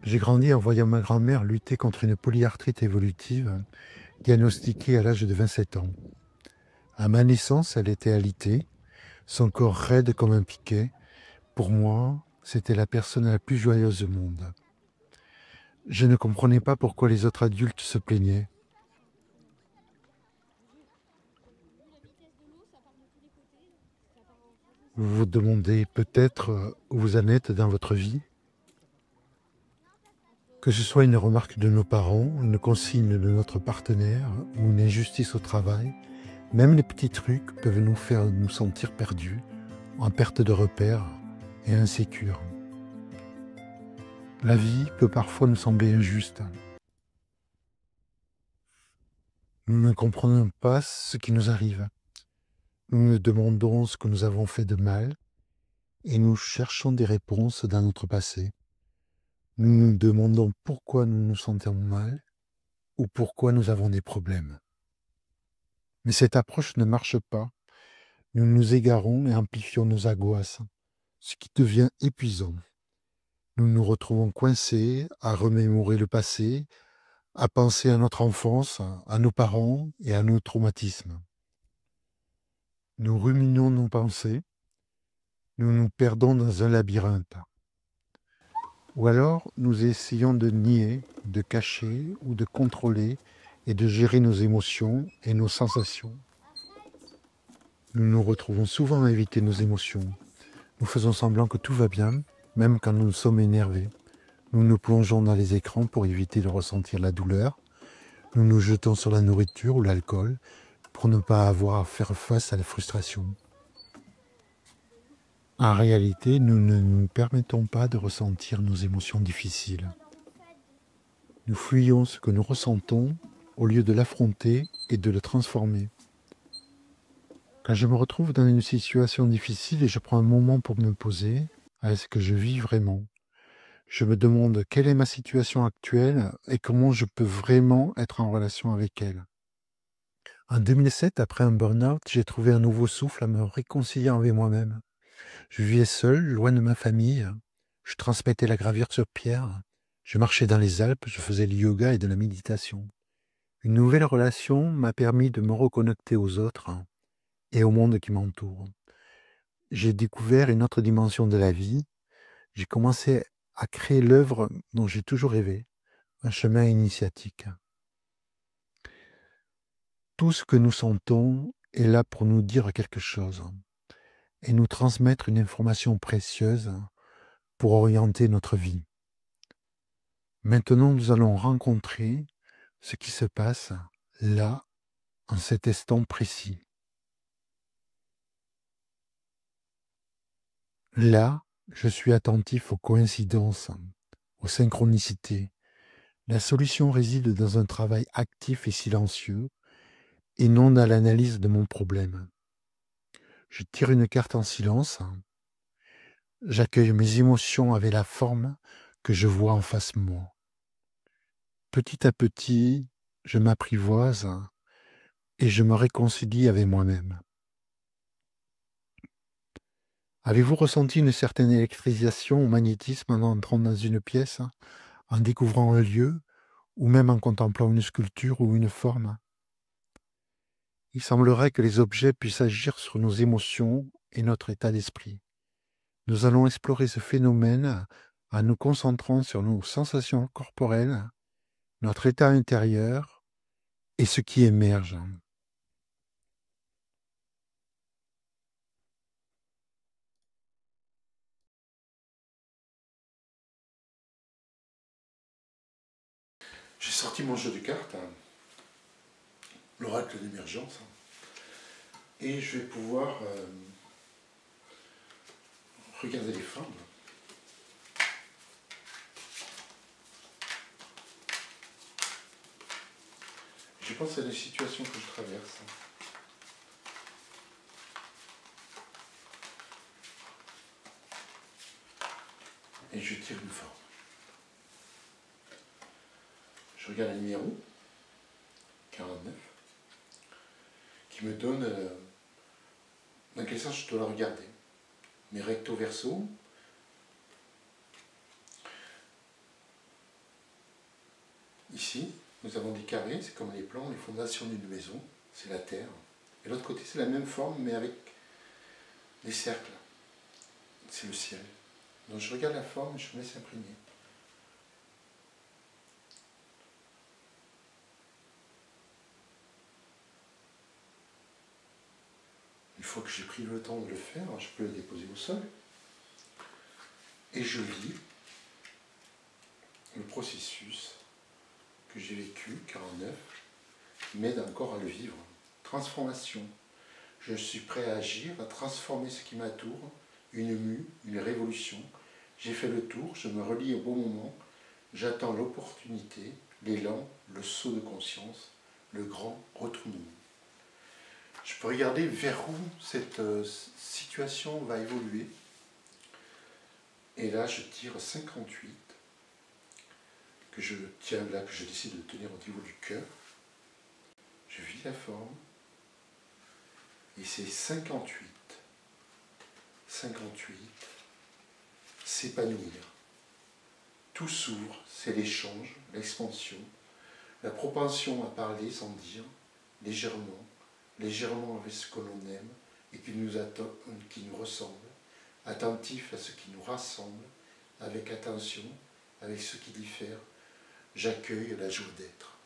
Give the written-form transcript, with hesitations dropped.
J'ai grandi en voyant ma grand-mère lutter contre une polyarthrite évolutive, diagnostiquée à l'âge de 27 ans. À ma naissance, elle était alitée, son corps raide comme un piquet. Pour moi, c'était la personne la plus joyeuse du monde. Je ne comprenais pas pourquoi les autres adultes se plaignaient. Vous vous demandez peut-être où vous en êtes dans votre vie. Que ce soit une remarque de nos parents, une consigne de notre partenaire ou une injustice au travail, même les petits trucs peuvent nous faire nous sentir perdus, en perte de repères et insécures. La vie peut parfois nous sembler injuste. Nous ne comprenons pas ce qui nous arrive. Nous nous demandons ce que nous avons fait de mal et nous cherchons des réponses dans notre passé. Nous nous demandons pourquoi nous nous sentons mal ou pourquoi nous avons des problèmes. Mais cette approche ne marche pas. Nous nous égarons et amplifions nos angoisses, ce qui devient épuisant. Nous nous retrouvons coincés à remémorer le passé, à penser à notre enfance, à nos parents et à nos traumatismes. Nous ruminons nos pensées, nous nous perdons dans un labyrinthe. Ou alors nous essayons de nier, de cacher ou de contrôler et de gérer nos émotions et nos sensations. Nous nous retrouvons souvent à éviter nos émotions. Nous faisons semblant que tout va bien, même quand nous sommes énervés. Nous nous plongeons dans les écrans pour éviter de ressentir la douleur. Nous nous jetons sur la nourriture ou l'alcool pour ne pas avoir à faire face à la frustration. En réalité, nous ne nous permettons pas de ressentir nos émotions difficiles. Nous fuyons ce que nous ressentons au lieu de l'affronter et de le transformer. Quand je me retrouve dans une situation difficile et je prends un moment pour me poser, est-ce que je vis vraiment? Je me demande quelle est ma situation actuelle et comment je peux vraiment être en relation avec elle. En 2007, après un burn-out, j'ai trouvé un nouveau souffle à me réconcilier avec moi-même. Je vivais seul, loin de ma famille. Je transmettais la gravure sur pierre. Je marchais dans les Alpes, je faisais du yoga et de la méditation. Une nouvelle relation m'a permis de me reconnecter aux autres et au monde qui m'entoure. J'ai découvert une autre dimension de la vie. J'ai commencé à créer l'œuvre dont j'ai toujours rêvé, un chemin initiatique. Tout ce que nous sentons est là pour nous dire quelque chose et nous transmettre une information précieuse pour orienter notre vie. Maintenant, nous allons rencontrer ce qui se passe là, en cet instant précis. Là, je suis attentif aux coïncidences, aux synchronicités. La solution réside dans un travail actif et silencieux et non dans l'analyse de mon problème. Je tire une carte en silence, j'accueille mes émotions avec la forme que je vois en face de moi. Petit à petit, je m'apprivoise et je me réconcilie avec moi-même. Avez-vous ressenti une certaine électrisation ou magnétisme en entrant dans une pièce, en découvrant un lieu, ou même en contemplant une sculpture ou une forme? Il semblerait que les objets puissent agir sur nos émotions et notre état d'esprit. Nous allons explorer ce phénomène en nous concentrant sur nos sensations corporelles, notre état intérieur et ce qui émerge. J'ai sorti mon jeu de cartes, l'oracle d'émergence, et je vais pouvoir regarder les formes. Je pense à des situations que je traverse. Et je tire une forme. Je regarde le numéro 49 qui me donne dans quel sens je dois la regarder. Mais recto verso, Ici, nous avons des carrés, c'est comme les plans, les fondations d'une maison, c'est la terre. Et l'autre côté, c'est la même forme, mais avec des cercles. C'est le ciel. Donc je regarde la forme et je me laisse imprégner. Une fois que j'ai pris le temps de le faire, je peux le déposer au sol. Et je lis le processus que j'ai vécu, 49, qui m'aide encore à le vivre. Transformation. Je suis prêt à agir, à transformer ce qui m'entoure, une mue, une révolution. J'ai fait le tour, je me relie au bon moment, j'attends l'opportunité, l'élan, le saut de conscience, le grand retournement. Je peux regarder vers où cette situation va évoluer. Et là, je tire 58, que je tiens là, que je décide de tenir au niveau du cœur. Je vis la forme. Et c'est 58. 58. S'épanouir. Tout s'ouvre, c'est l'échange, l'expansion, la propension à parler sans dire, légèrement, légèrement avec ce que l'on aime et qui nous ressemble, attentif à ce qui nous rassemble, avec attention, avec ce qui diffère. J'accueille la joie d'être.